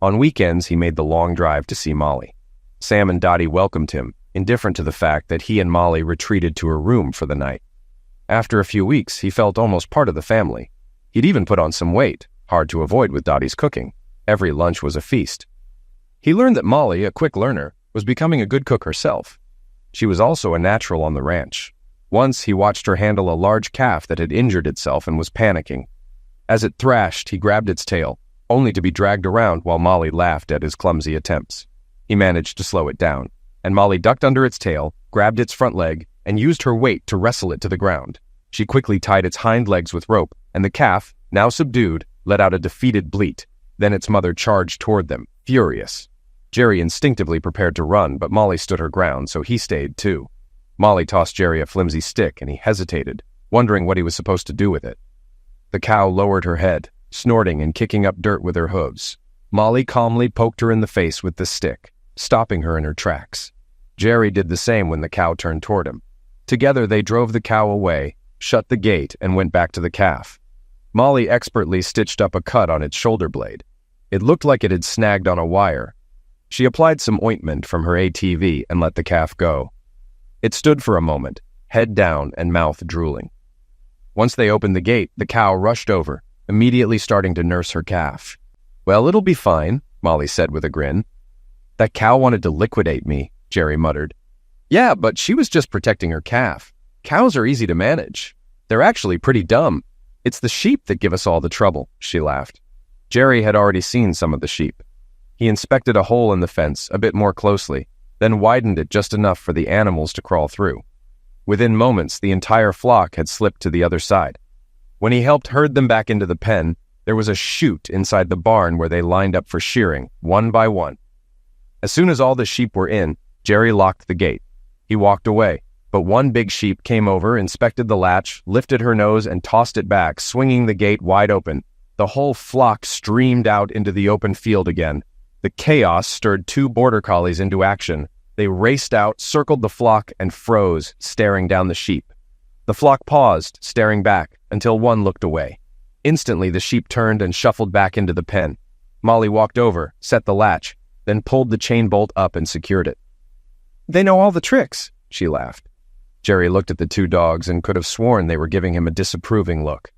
On weekends, he made the long drive to see Molly. Sam and Dottie welcomed him, indifferent to the fact that he and Molly retreated to her room for the night. After a few weeks, he felt almost part of the family. He'd even put on some weight, hard to avoid with Dottie's cooking. Every lunch was a feast. He learned that Molly, a quick learner, was becoming a good cook herself. She was also a natural on the ranch. Once he watched her handle a large calf that had injured itself and was panicking. As it thrashed, he grabbed its tail, only to be dragged around while Molly laughed at his clumsy attempts. He managed to slow it down, and Molly ducked under its tail, grabbed its front leg, and used her weight to wrestle it to the ground. She quickly tied its hind legs with rope, and the calf, now subdued, let out a defeated bleat. Then its mother charged toward them, furious. Jerry instinctively prepared to run, but Molly stood her ground, so he stayed too. Molly tossed Jerry a flimsy stick, and he hesitated, wondering what he was supposed to do with it. The cow lowered her head, snorting and kicking up dirt with her hooves. Molly calmly poked her in the face with the stick, stopping her in her tracks. Jerry did the same when the cow turned toward him. Together they drove the cow away, shut the gate, and went back to the calf. Molly expertly stitched up a cut on its shoulder blade. It looked like it had snagged on a wire. She applied some ointment from her ATV and let the calf go. It stood for a moment, head down and mouth drooling. Once they opened the gate, the cow rushed over, immediately starting to nurse her calf. "Well, it'll be fine," Molly said with a grin. "That cow wanted to liquidate me," Jerry muttered. "Yeah, but she was just protecting her calf. Cows are easy to manage. They're actually pretty dumb. It's the sheep that give us all the trouble," she laughed. Jerry had already seen some of the sheep. He inspected a hole in the fence a bit more closely, then widened it just enough for the animals to crawl through. Within moments, the entire flock had slipped to the other side. When he helped herd them back into the pen, there was a chute inside the barn where they lined up for shearing, one by one. As soon as all the sheep were in, Jerry locked the gate. He walked away, but one big sheep came over, inspected the latch, lifted her nose, and tossed it back, swinging the gate wide open. The whole flock streamed out into the open field again. The chaos stirred two border collies into action. They raced out, circled the flock, and froze, staring down the sheep. The flock paused, staring back, until one looked away. Instantly, the sheep turned and shuffled back into the pen. Molly walked over, set the latch, then pulled the chain bolt up and secured it. "They know all the tricks," she laughed. Jerry looked at the two dogs and could have sworn they were giving him a disapproving look.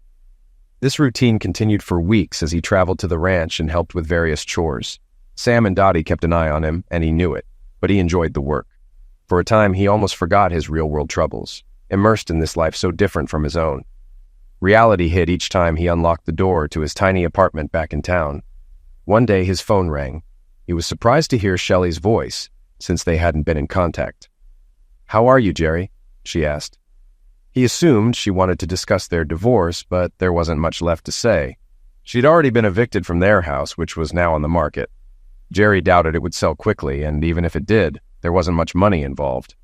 This routine continued for weeks as he traveled to the ranch and helped with various chores. Sam and Dottie kept an eye on him, and he knew it, but he enjoyed the work. For a time, he almost forgot his real-world troubles, immersed in this life so different from his own. Reality hit each time he unlocked the door to his tiny apartment back in town. One day, his phone rang. He was surprised to hear Shelley's voice, since they hadn't been in contact. "How are you, Jerry?" she asked. He assumed she wanted to discuss their divorce, but there wasn't much left to say. She'd already been evicted from their house, which was now on the market. Jerry doubted it would sell quickly, and even if it did, there wasn't much money involved.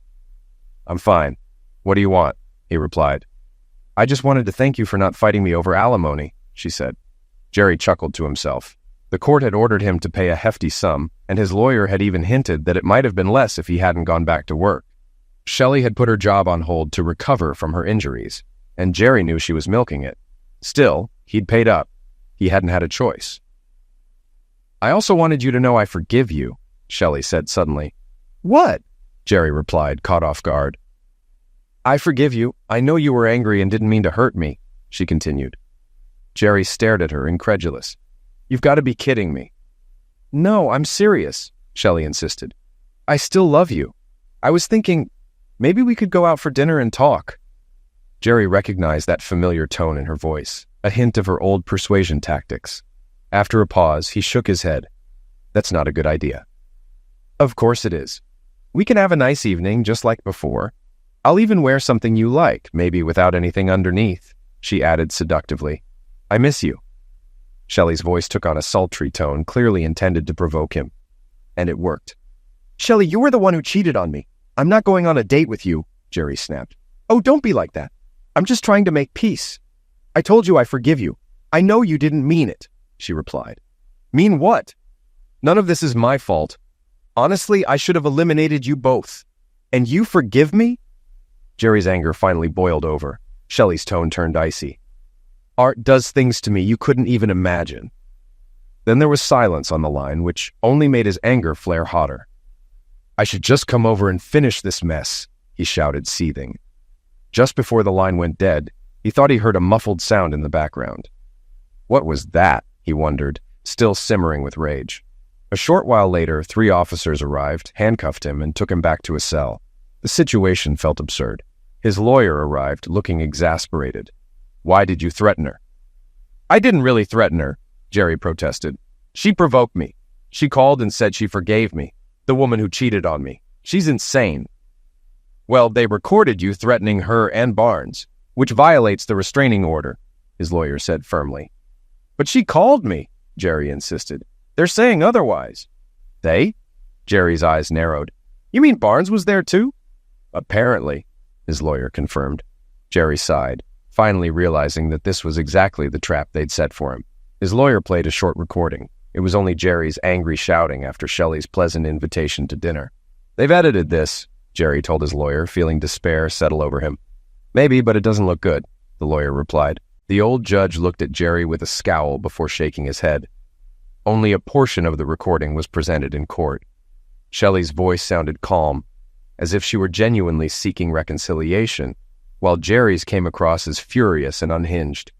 "I'm fine. What do you want?" he replied. "I just wanted to thank you for not fighting me over alimony," she said. Jerry chuckled to himself. The court had ordered him to pay a hefty sum, and his lawyer had even hinted that it might have been less if he hadn't gone back to work. Shelley had put her job on hold to recover from her injuries, and Jerry knew she was milking it. Still, he'd paid up. He hadn't had a choice. "I also wanted you to know I forgive you," Shelley said suddenly. "What?" Jerry replied, caught off guard. "I forgive you. I know you were angry and didn't mean to hurt me," she continued. Jerry stared at her, incredulous. "You've got to be kidding me." "No, I'm serious," Shelley insisted. "I still love you. I was thinking, maybe we could go out for dinner and talk." Jerry recognized that familiar tone in her voice, a hint of her old persuasion tactics. After a pause, he shook his head. "That's not a good idea." "Of course it is. We can have a nice evening, just like before. I'll even wear something you like, maybe without anything underneath," she added seductively. "I miss you." Shelley's voice took on a sultry tone, clearly intended to provoke him. And it worked. "Shelley, you were the one who cheated on me. I'm not going on a date with you," Jerry snapped. "Oh, don't be like that. I'm just trying to make peace. I told you I forgive you. I know you didn't mean it," she replied. "Mean what? None of this is my fault. Honestly, I should have eliminated you both. And you forgive me?" Jerry's anger finally boiled over. Shelley's tone turned icy. "Art does things to me you couldn't even imagine." Then there was silence on the line, which only made his anger flare hotter. I should just come over and finish this mess, he shouted, seething. Just before the line went dead, he thought he heard a muffled sound in the background. What was that? He wondered, still simmering with rage. A short while later, 3 officers arrived, handcuffed him, and took him back to a cell. The situation felt absurd. His lawyer arrived, looking exasperated. Why did you threaten her? I didn't really threaten her, Jerry protested. She provoked me. She called and said she forgave me, the woman who cheated on me. She's insane. Well, they recorded you threatening her and Barnes, which violates the restraining order, his lawyer said firmly. But she called me, Jerry insisted. They're saying otherwise. They? Jerry's eyes narrowed. You mean Barnes was there too? Apparently, his lawyer confirmed. Jerry sighed, finally realizing that this was exactly the trap they'd set for him. His lawyer played a short recording. It was only Jerry's angry shouting after Shelley's pleasant invitation to dinner. They've edited this, Jerry told his lawyer, feeling despair settle over him. Maybe, but it doesn't look good, the lawyer replied. The old judge looked at Jerry with a scowl before shaking his head. Only a portion of the recording was presented in court. Shelley's voice sounded calm, as if she were genuinely seeking reconciliation, while Jerry's came across as furious and unhinged.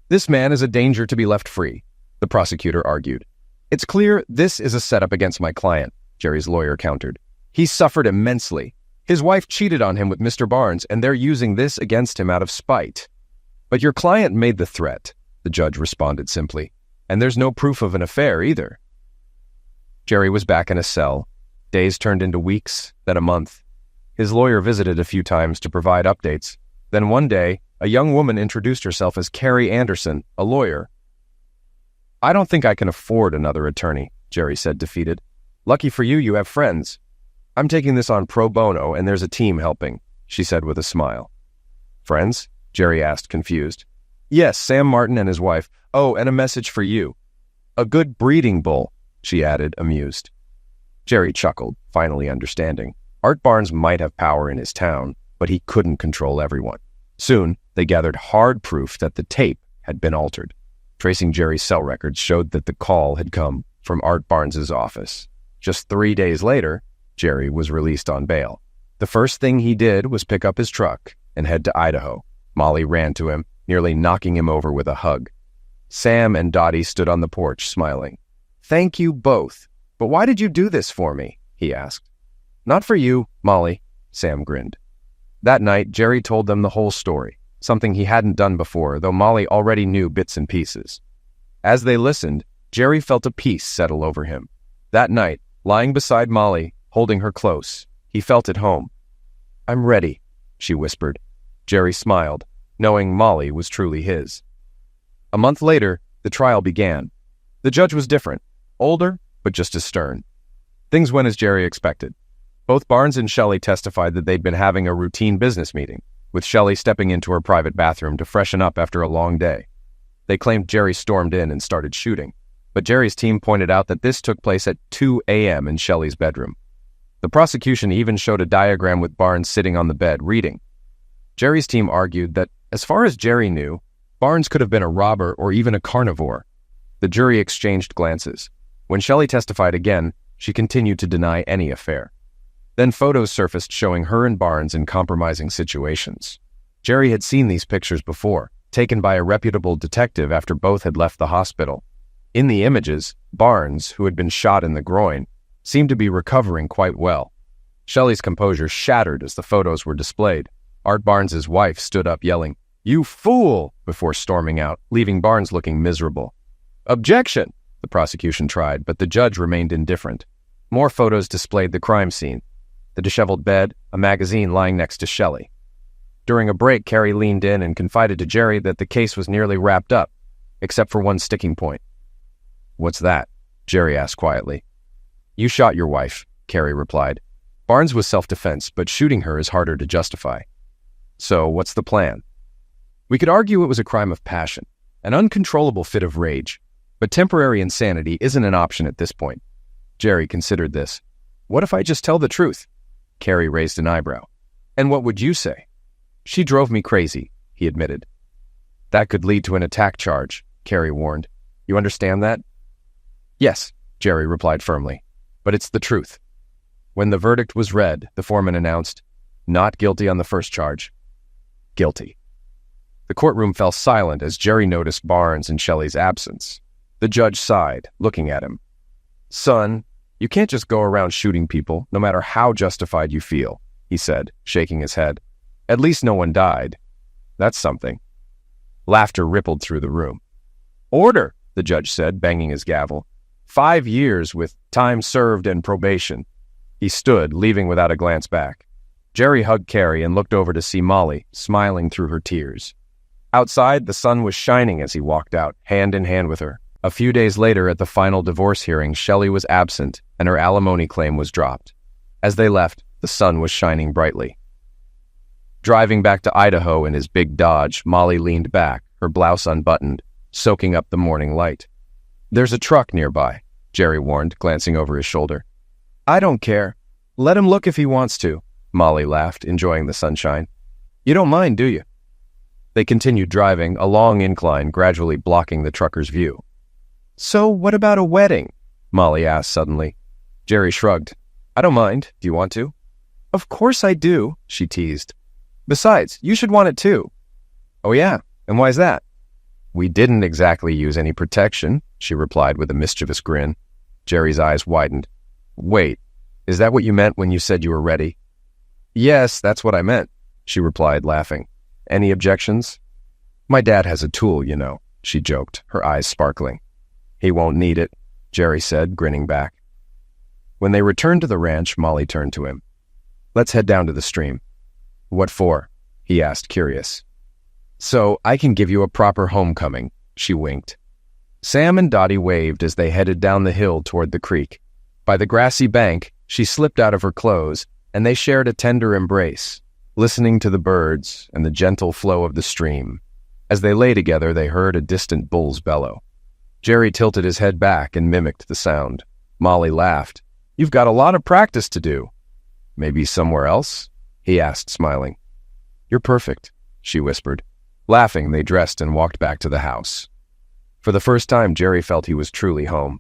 This man is a danger to be left free, the prosecutor argued. It's clear this is a setup against my client, Jerry's lawyer countered. He suffered immensely. His wife cheated on him with Mr. Barnes, and they're using this against him out of spite. But your client made the threat, the judge responded simply, and there's no proof of an affair either. Jerry was back in a cell. Days turned into weeks, then a month. His lawyer visited a few times to provide updates. Then one day, a young woman introduced herself as Carrie Anderson, a lawyer. I don't think I can afford another attorney, Jerry said, defeated. Lucky for you, you have friends. I'm taking this on pro bono, and there's a team helping, she said with a smile. Friends? Jerry asked, confused. Yes, Sam Martin and his wife. Oh, and a message for you. A good breeding bull, she added, amused. Jerry chuckled, finally understanding. Art Barnes might have power in his town, but he couldn't control everyone. Soon, they gathered hard proof that the tape had been altered. Tracing Jerry's cell records showed that the call had come from Art Barnes's office. Just 3 days later, Jerry was released on bail. The first thing he did was pick up his truck and head to Idaho. Molly ran to him, nearly knocking him over with a hug. Sam and Dottie stood on the porch, smiling. Thank you both. But why did you do this for me? He asked. Not for you, Molly, Sam grinned. That night, Jerry told them the whole story, something he hadn't done before, though Molly already knew bits and pieces. As they listened, Jerry felt a peace settle over him. That night, lying beside Molly, holding her close, he felt at home. I'm ready, she whispered. Jerry smiled, knowing Molly was truly his. A month later, the trial began. The judge was different, older, but just as stern. Things went as Jerry expected. Both Barnes and Shelley testified that they'd been having a routine business meeting, with Shelley stepping into her private bathroom to freshen up after a long day. They claimed Jerry stormed in and started shooting, but Jerry's team pointed out that this took place at 2 a.m. in Shelley's bedroom. The prosecution even showed a diagram with Barnes sitting on the bed, reading. Jerry's team argued that, as far as Jerry knew, Barnes could have been a robber or even a carnivore. The jury exchanged glances. When Shelley testified again, she continued to deny any affair. Then photos surfaced showing her and Barnes in compromising situations. Jerry had seen these pictures before, taken by a reputable detective after both had left the hospital. In the images, Barnes, who had been shot in the groin, seemed to be recovering quite well. Shelley's composure shattered as the photos were displayed. Art Barnes's wife stood up yelling, "You fool!" before storming out, leaving Barnes looking miserable. Objection! The prosecution tried, but the judge remained indifferent. More photos displayed the crime scene. The disheveled bed, a magazine lying next to Shelley. During a break, Carrie leaned in and confided to Jerry that the case was nearly wrapped up, except for one sticking point. What's that? Jerry asked quietly. You shot your wife, Carrie replied. Barnes was self-defense, but shooting her is harder to justify. So, what's the plan? We could argue it was a crime of passion, an uncontrollable fit of rage, but temporary insanity isn't an option at this point. Jerry considered this. What if I just tell the truth? Carrie raised an eyebrow. And what would you say? She drove me crazy, he admitted. That could lead to an attack charge, Carrie warned. You understand that? Yes, Jerry replied firmly. But it's the truth. When the verdict was read, the foreman announced, "Not guilty on the first charge. Guilty." The courtroom fell silent as Jerry noticed Barnes and Shelley's absence. The judge sighed, looking at him. "Son, you can't just go around shooting people, no matter how justified you feel," he said, shaking his head. "At least no one died. That's something." Laughter rippled through the room. "Order," the judge said, banging his gavel. 5 years with time served and probation." He stood, leaving without a glance back. Jerry hugged Carrie and looked over to see Molly, smiling through her tears. Outside, the sun was shining as he walked out, hand in hand with her. A few days later, at the final divorce hearing, Shelley was absent, and her alimony claim was dropped. As they left, the sun was shining brightly. Driving back to Idaho in his big Dodge, Molly leaned back, her blouse unbuttoned, soaking up the morning light. "There's a truck nearby," Jerry warned, glancing over his shoulder. "I don't care. Let him look if he wants to," Molly laughed, enjoying the sunshine. "You don't mind, do you?" They continued driving, a long incline gradually blocking the trucker's view. "So what about a wedding?" Molly asked suddenly. Jerry shrugged. "I don't mind. Do you want to?" "Of course I do," she teased. "Besides, you should want it too." "Oh yeah? And why's that?" "We didn't exactly use any protection," she replied with a mischievous grin. Jerry's eyes widened. "Wait, is that what you meant when you said you were ready?" "Yes, that's what I meant," she replied, laughing. "Any objections?" "My dad has a tool, you know," she joked, her eyes sparkling. "He won't need it," Jerry said, grinning back. When they returned to the ranch, Molly turned to him. "Let's head down to the stream." "What for?" he asked, curious. "So I can give you a proper homecoming," she winked. Sam and Dottie waved as they headed down the hill toward the creek. By the grassy bank, she slipped out of her clothes, and they shared a tender embrace, listening to the birds and the gentle flow of the stream. As they lay together, they heard a distant bull's bellow. Jerry tilted his head back and mimicked the sound. Molly laughed. "You've got a lot of practice to do." "Maybe somewhere else?" he asked, smiling. "You're perfect," she whispered. Laughing, they dressed and walked back to the house. For the first time, Jerry felt he was truly home.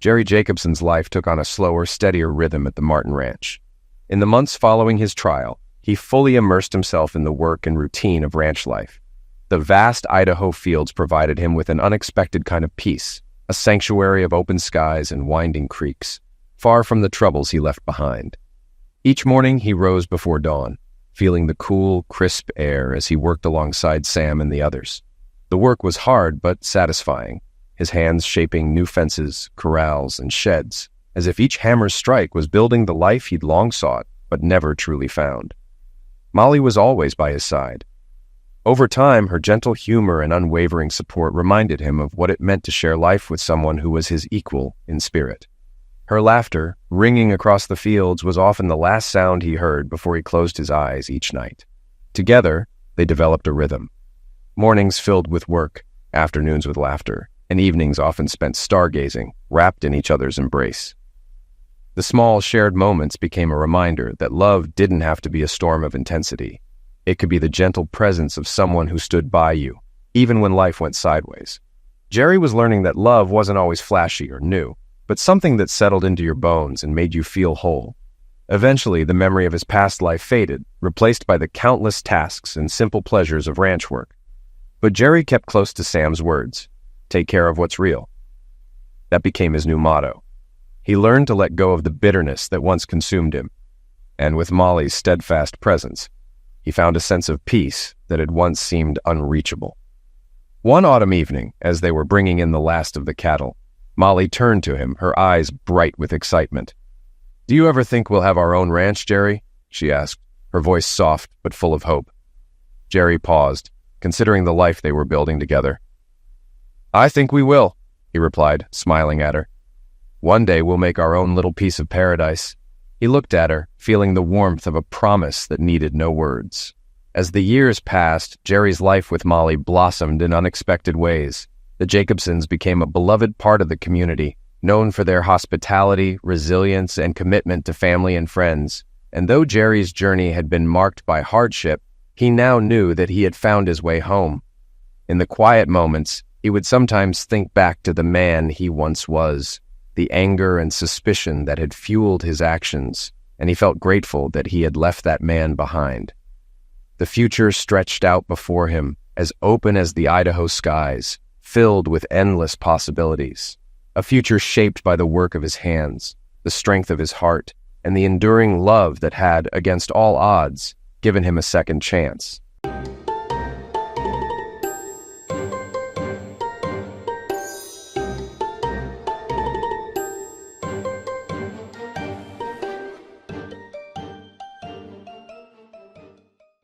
Jerry Jacobson's life took on a slower, steadier rhythm at the Martin Ranch. In the months following his trial, he fully immersed himself in the work and routine of ranch life. The vast Idaho fields provided him with an unexpected kind of peace, a sanctuary of open skies and winding creeks, far from the troubles he left behind. Each morning he rose before dawn, feeling the cool, crisp air as he worked alongside Sam and the others. The work was hard but satisfying, his hands shaping new fences, corrals, and sheds, as if each hammer's strike was building the life he'd long sought but never truly found. Molly was always by his side. Over time, her gentle humor and unwavering support reminded him of what it meant to share life with someone who was his equal in spirit. Her laughter, ringing across the fields, was often the last sound he heard before he closed his eyes each night. Together, they developed a rhythm. Mornings filled with work, afternoons with laughter, and evenings often spent stargazing, wrapped in each other's embrace. The small shared moments became a reminder that love didn't have to be a storm of intensity. It could be the gentle presence of someone who stood by you, even when life went sideways. Jerry was learning that love wasn't always flashy or new, but something that settled into your bones and made you feel whole. Eventually, the memory of his past life faded, replaced by the countless tasks and simple pleasures of ranch work. But Jerry kept close to Sam's words, "Take care of what's real." That became his new motto. He learned to let go of the bitterness that once consumed him, and with Molly's steadfast presence, he found a sense of peace that had once seemed unreachable. One autumn evening, as they were bringing in the last of the cattle, Molly turned to him, her eyes bright with excitement. "Do you ever think we'll have our own ranch, Jerry?" she asked, her voice soft but full of hope. Jerry paused, considering the life they were building together. "I think we will," he replied, smiling at her. "One day we'll make our own little piece of paradise." He looked at her, feeling the warmth of a promise that needed no words. As the years passed, Jerry's life with Molly blossomed in unexpected ways. The Jacobsons became a beloved part of the community, known for their hospitality, resilience, and commitment to family and friends. And though Jerry's journey had been marked by hardship, he now knew that he had found his way home. In the quiet moments, he would sometimes think back to the man he once was, the anger and suspicion that had fueled his actions, and he felt grateful that he had left that man behind. The future stretched out before him, as open as the Idaho skies, filled with endless possibilities. A future shaped by the work of his hands, the strength of his heart, and the enduring love that had, against all odds, given him a second chance.